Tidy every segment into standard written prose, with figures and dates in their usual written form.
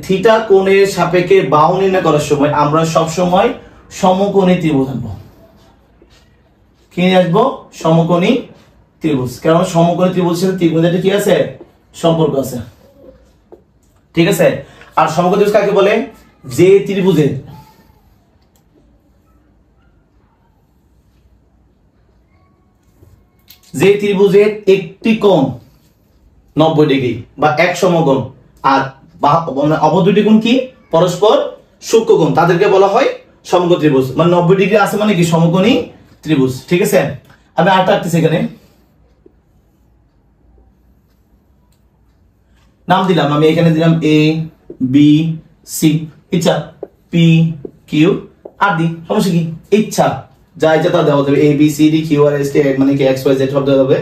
Theta কোণের সাপেক্ষে বাহু নির্ণয় করার সময় আমরা সব সময় সমকোণী ত্রিভুজ আনবো। কি নিয়ে আসবো? সমকোণী ত্রিভুজ। কারণ সমকোণী ত্রিভুজের সাথে ত্রিভুজের কি আছে? সম্পর্ক আছে। ঠিক আছে। আর সমকোণী ত্রিভুজ কাকে বলে? যে ত্রিভুজের একটি কোণ 90 ডিগ্রি বা এক সমকোণ আর অপর দুটি কোণ কি পরস্পর সূক্ষ্মকোণ, তাদেরকে বলা হয় সমকোণী ত্রিভুজ। মানে 90 ডিগ্রি আছে মানে কি? সমকোণী ত্রিভুজ। ঠিক আছে। আমি আটটা আঁকতেছি, এখানে নাম দিলাম, আমি এখানে দিলাম এ বি সি, ইচ্ছা পি কিউ আর ডি, সমস্যা কি? ইচ্ছা যা ইচ্ছা তা দেওয়া যাবে, A B C D Q R S T, মানে কি এক্স ওয়াই জেড সব দেওয়া যাবে।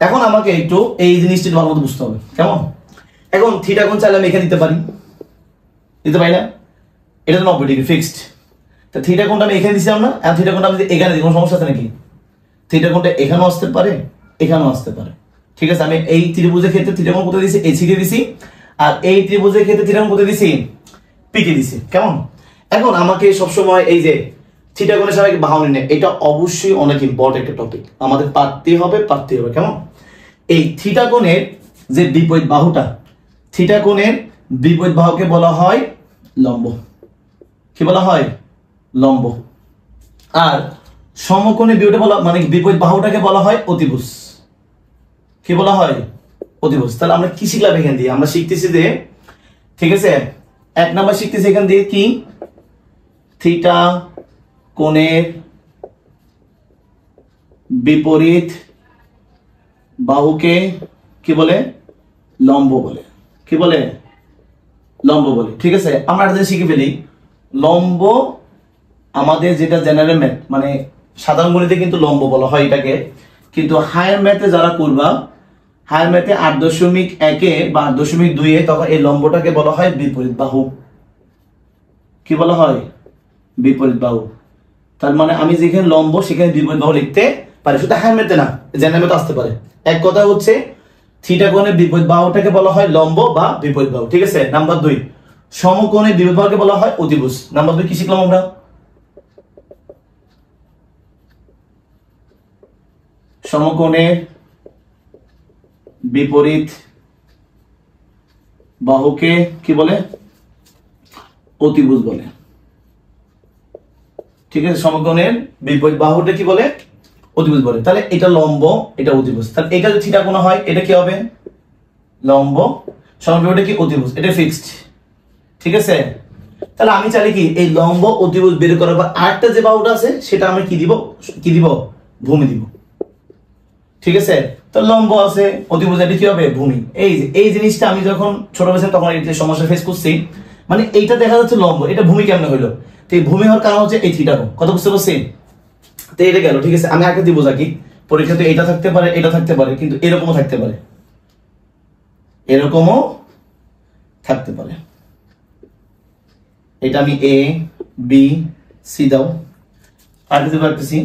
এখন আমাকে একটু এই জিনিসটি ভালো মতো বুঝতে হবে, কেমন? এখন থিটা কোণ চাইলে আমি এখানে দিতে পারি, দিতে পারি না? এটা তো 90 ডিগ্রি ফিক্সড। তা থিটা কোণটা আমি এখানে দিছিলাম না, আর থিটা কোণটা আমি এখানে দিই, কোনো সমস্যা আছে নাকি? থিটা কোণটা এখানেও আসতে পারে, এখানেও আসতে পারে। ঠিক আছে। আমি এই ত্রিভুজের ক্ষেত্রে থিটা কোণ কোথায় দিছি? এসি কে দিছি। আর এই ত্রিভুজের ক্ষেত্রে থিটা কোণ কোথায় দিছি? পি কে দিছি। কেমন? এখন আমাকে সবসময় এই যে থিটা কোণের সাপেক্ষে বাহু নির্ণয়, এটা অবশ্যই অনেক ইম্পর্টেন্ট একটা টপিক, আমাদের পারতেই হবে। কেমন? এই থিটা কোণের যে বিপরীত বাহুটা, থিটা কোণের বিপরীত বাহুকে বলা হয় লম্ব। কি বলা হয়? লম্ব। আর সমকোণের বিপরীত বলা মানে বিপরীত বাহুটাকে বলা হয় অতিভুজ। কি বলা হয়? অতিভুজ। তাহলে আমরা কি শিখলাম এখান দিয়ে? আমরা শিখতেছি যে, ঠিক আছে, এক নাম্বার শিখতেছি এখান দিয়ে কি? থিটা কোণের বিপরীত বাহুকে কি বলে? লম্ব বলে। কি বলে? লম্ব বলে। ঠিক আছে। আমরা একটা শিখে ফেলি, লম্ব আমাদের যেটা জেনারেল ম্যাথ মানে সাধারণ গণিতে কিন্তু লম্ব বলা হয় এটাকে, কিন্তু হায়ার ম্যাথে যারা করবা, হায়ার ম্যাথে 8.1 বা 8.2 তখন এই লম্বটাকে বলা হয় বিপরীত বাহু। কি বলা হয়? বিপরীত বাহু। তার মানে আমি যেখানে লম্ব সেখানে বিপরীত বাহু লিখতে পারি, শুধু হায়ার ম্যাথে না, জেনারেল ম্যাথে আসতে পারে। এক কথা হচ্ছে থিটা কোণের বিপরীত বাহুটাকে বলা হয় লম্ব বা বিপরীত বাহু। ঠিক আছে। নাম্বার 2, সমকোণের বিপরীত বাহুকে বলা হয় অতিভুজ। নাম্বার 2 কি শিখলাম আমরা? সমকোণের বিপরীত বাহুকে কি বলে? অতিভুজ বলে। ঠিক আছে। সমকোণের বিপরীত বাহুটা কি বলে? অতিভুজ বলে। তাহলে এটা লম্ব, এটা অতিভুজ। তাহলে এটা যদি থিটা কোণ হয় এটা কি হবে? লম্ব। সমবিপরীতটা কি? অতিভুজ। এটা ফিক্সড। ঠিক আছে। তাহলে আমি চাইলে কি এই লম্ব অতিভুজ বের করার পর আরেকটা যে বাহুটা আছে সেটা আমি কি দিব? ভূমি দিব। ঠিক আছে। তো লম্ব আছে, অতিভুজ, এটা কি হবে? ভূমি। এই জিনিসটা আমি যখন ছোট ছিলাম তখন এই সমস্যা ফেস করছি, মানে এইটা দেখা যাচ্ছে লম্ব, এটা ভূমি কেমনে হইলো? তো এই ভূমি হওয়ার কারণ হচ্ছে এই থিটা কোণ। কত বুঝতে পারছি? তো এটা গেল। ঠিক আছে। আমি আগে দিব কি পরীক্ষাতে এটা থাকতে পারে, এটা থাকতে পারে, কিন্তু এরকমও থাকতে পারে, এরকমও থাকতে পারে। এটা আমি এ বি সি দাও আর দিতে পারতেছি,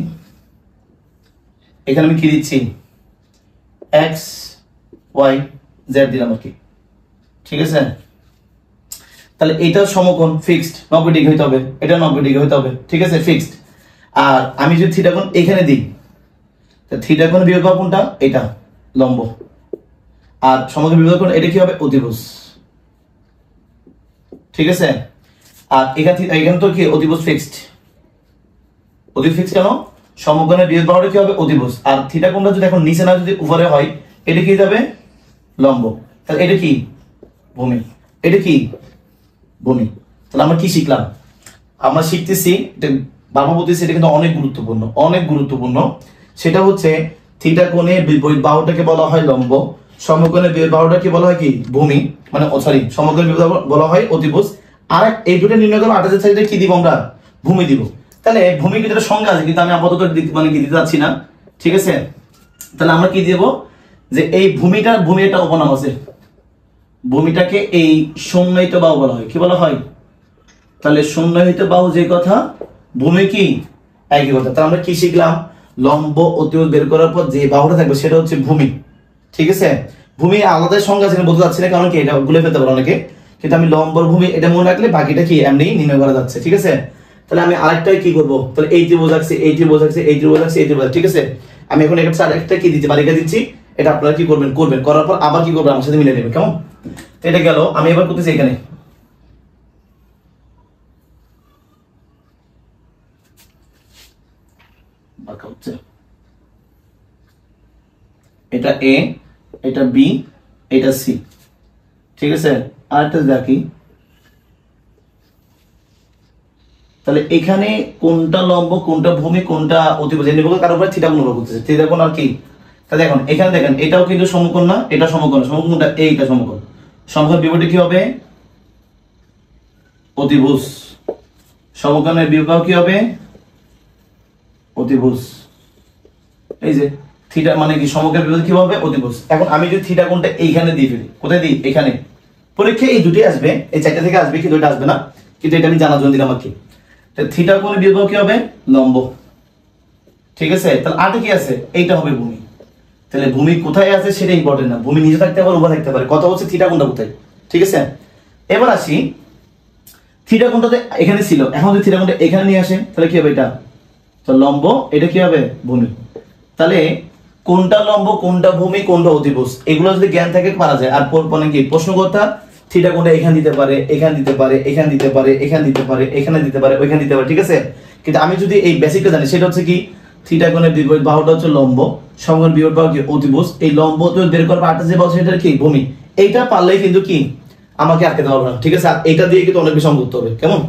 এখানে আমি কি দিচ্ছি? এক্স ওয়াই জেড দিলাম আর কি। ঠিক আছে। তাহলে এটা সমকোণ ফিক্সড, 90 ডিগ্রি হইতে হবে, এটা 90 ডিগ্রি হইতে হবে। ঠিক আছে, ফিক্সড। আর আমি যদি থিটা কোণ এখানে দিই, তা থিটা কোণ বিয়োগ কোণটা এটা লম্ব, আর সমকোণ বিয়োগ কোণ এটা কি হবে? অতিভুজ। ঠিক আছে। আর এখানে তো কি অতিভুজ ফিক্সড, অতিভুজ ফিক্সড কেন? সমকোণের বিয়োগ বাহুটা কি হবে? অতিভুজ। আর থিটা কোণটা যদি এখন নিচে না যদি উপরে হয়, এটা কি যাবে? লম্ব। তাহলে এটা কি? ভূমি। এটা কি? ভূমি। তাহলে আমরা কি শিখলাম? আমরা শিখতেছি, এটা বারবার বলতেছি, এটা কিন্তু অনেক গুরুত্বপূর্ণ, অনেক গুরুত্বপূর্ণ। সেটা হচ্ছে থিটা কোণের বিপরীত বাহুটাকে বলা হয় লম্ব, সমকোণের বিপরীত বাহুটাকে বলা হয় কি? ভূমি, মানে সরি সমকোণের বিপরীত বাহু বলা হয় অতিভুজ। আর এই দুটো নির্ণয় করবো, আঠাশের সাইডে কি দিব আমরা? ভূমি দিব। তাহলে ভূমি কিন্তু একটা সংজ্ঞা আছে, কিন্তু আমি আপাতত মানে কি দিতে যাচ্ছি না। ঠিক আছে। তাহলে আমরা কি দেব? যে এই ভূমি একটা উপনাম আছে, ভূমিটাকে এই সংজ্ঞায়িত বাহু বলা হয়। কি বলা হয়? তাহলে সংজ্ঞায়িত বাহু যে কথা, ভূমি কি একই কথা। তাহলে আমরা কি শিখলাম? লম্ব অতিভুজ বের করার পর যে বাহুটা থাকবে সেটা হচ্ছে ভূমি। ঠিক আছে। ভূমি আলাদা সংজ্ঞা আছে বলতে যাচ্ছি না, কারণ কি এটা ভুলে ফেলতে পারে অনেকে, কিন্তু আমি লম্বর ভূমি এটা মনে রাখলে বাকিটা কি এমনি নির্ণয় করা যাচ্ছে, ঠিক আছে। তাহলে আমি আরেকটাই কি করব, তাহলে এই ত্রিভুজ আঁকছি, এই ত্রিভুজ আঁকছি, এই ত্রিভুজ আঁকছি, এই ত্রিভুজ, ঠিক আছে। আমি এখন একটা আরেকটা কি দিচ্ছি, বারিকা দিচ্ছি, এটা আপনারা কি করবেন, করার পর আবার কি করবেন, আমার সাথে মিলে নেবেন, কেমন। তো এটা গেল, আমি এবার করতেছি এখানে হচ্ছে এটা এ, এটা বি, এটা সি, ঠিক আছে। আর একটা দেখি, তাহলে এখানে কোনটা লম্ব, কোনটা ভূমি, কোনটা অতিভুজ, এর নির্ভর কারোর উপরে থিটা গুণ করতেছে, থিটা কোণ আর কি। তাহলে এখন এখানে দেখেন এটাও কিন্তু সমকোণ না, এটা সমকোণ, সমকোণটা এইটা সমকোণ, সমকোণ বিপরীত কি হবে, অতিভুজ। সমকোণের বিপরীত কি হবে, অতিভুজ। এই যে থিটা মানে কি, সমকোণের বিপরীত কি হবে, অতিভুজ। এখন আমি যদি থিটা কোণটা এইখানে দিয়ে ফেলি, কোথায় দিই, এখানে, পরীক্ষায় এই দুটোই আসবে, এই চারটা থেকে আসবে, কিন্তু এটা আসবে না, কিন্তু এটা আমি জানার জন্য দিলাম আর কি। থিটা কোণের বিপরীত কি হবে, লম্ব, ঠিক আছে। তাহলে আটে কি আছে, এইটা হবে ভূমি। তাহলে ভূমি কোথায় আছে সেটা ইম্পর্টেন্ট না, ভূমি নিচে থাকতে পারে, উপরে থাকতে পারে, কথা হচ্ছে থিটা কোণটা কোথায়, ঠিক আছে। এবার আসি, থিটা কোণটা এখানে ছিল, এখন যদি থিটা কোণটা এখানে নিয়ে আসে তাহলে কি হবে, এটা তো লম্ব, এটা কি হবে, ভূমি। তাহলে কোনটা লম্ব, কোনটা ভূমি, কোনটা অতিভুজ, এগুলো যদি জ্ঞান থাকে পারা যায়। আর মানে কি প্রশ্নকর্তা থিটা কোণটা এখানে দিতে পারে, এখানে দিতে পারে, এখানে দিতে পারে, এখানে দিতে পারে, এখানে দিতে পারে, ওইখানে দিতে পারে, ঠিক আছে। কিন্তু আমি যদি এই বেসিকটা জানি, সেটা হচ্ছে কি, থিটা কোণের বিপরীত বাহুটা হচ্ছে লম্ব, সমকোণ বিপরীত বাহু কি, অতিভুজ। এই লম্ব তো বের করার আটটা যে বাহু সেটা কি, ভূমি। এইটা পারলেই কিন্তু কি আমাকে আটকে দেওয়া হবে না, ঠিক আছে। আর এটা দিয়ে কিন্তু অনেক বেশি অঙ্ক করতে হবে, কেমন।